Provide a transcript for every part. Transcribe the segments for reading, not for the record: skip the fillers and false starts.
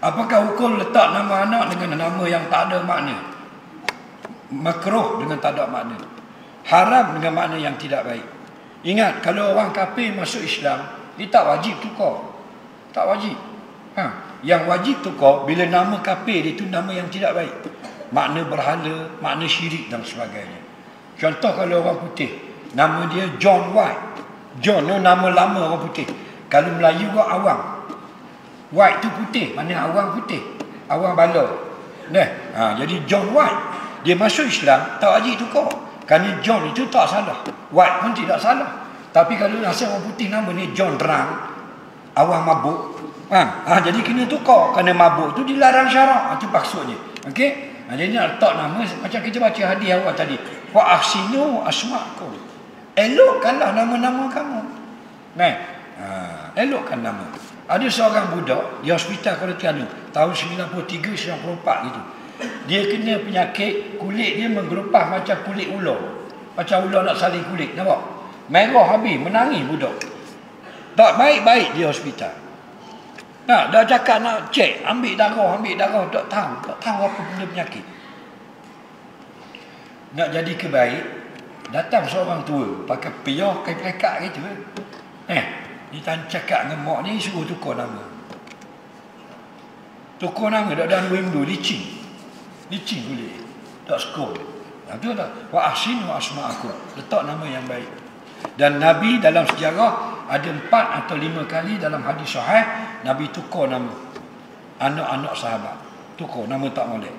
Apakah hukum letak nama anak dengan nama yang tak ada makna? Makruh dengan tak ada makna. Haram dengan makna yang tidak baik. Ingat, kalau orang kafir masuk Islam, dia tak wajib tukar. Tak wajib. Yang wajib tukar bila nama kafir itu nama yang tidak baik. Makna berhala, makna syirik dan sebagainya. Contoh kalau orang putih, nama dia John White. John itu nama lama orang putih. Kalau Melayu buat awang. White tu putih, mana awang putih, awang bala. Jadi John White, dia masuk Islam tak wajib tukar. Kerana John itu tak salah, White pun tidak salah. Tapi kalau nasib orang putih nama ni John Drang, awang mabuk, jadi kena tukar. Kerana mabuk tu dilarang syarak. Itu maksudnya. Okey. Jadi nak letak nama macam kita baca hadis awal tadi. Wa ahsinu asma'akum. Elokkanlah nama-nama kamu. Elokkan nama. Ada seorang budak di hospital Kuala Terengganu tahun 93-94 gitu. Dia kena penyakit kulit dia menggerupah macam kulit ular. Macam ular nak salin kulit, nampak? Merah habis, menangis budak. Tak baik-baik di hospital. Dah cakap nak cek, ambil darah, tak tahu apa benda penyakit. Nak jadi kebaik, datang seorang tua pakai piyah, kain-kain gitu. Dia cakap dengan mak ni, suruh tukar nama. Tukar nama, tak ada window, licin kulit. Tak skor. Itu dah. Wa ahsinu asma'akum. Letak nama yang baik. Dan Nabi dalam sejarah ada 4 atau 5 kali dalam hadis sahih, Nabi tukar nama anak-anak sahabat. Tukar, nama tak molek.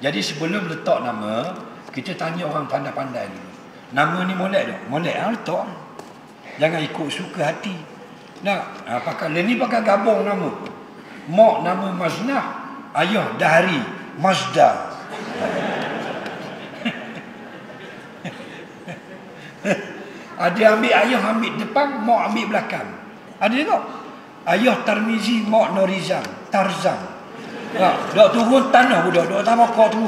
Jadi sebelum letak nama, kita tanya orang pandai-pandai dulu. Nama ni molek tak? Molek, letak. Jangan ikut suka hati. Pakai gabung nama. Mak nama Maznah, ayah Dahri, Mazda. Ada ambil ayah ambil depan, mak ambil belakang. Ada tengok? Ayah Tarmizi, mak Norizam, Tarzan. Dak turun tanah budak, dak tambah kau tu.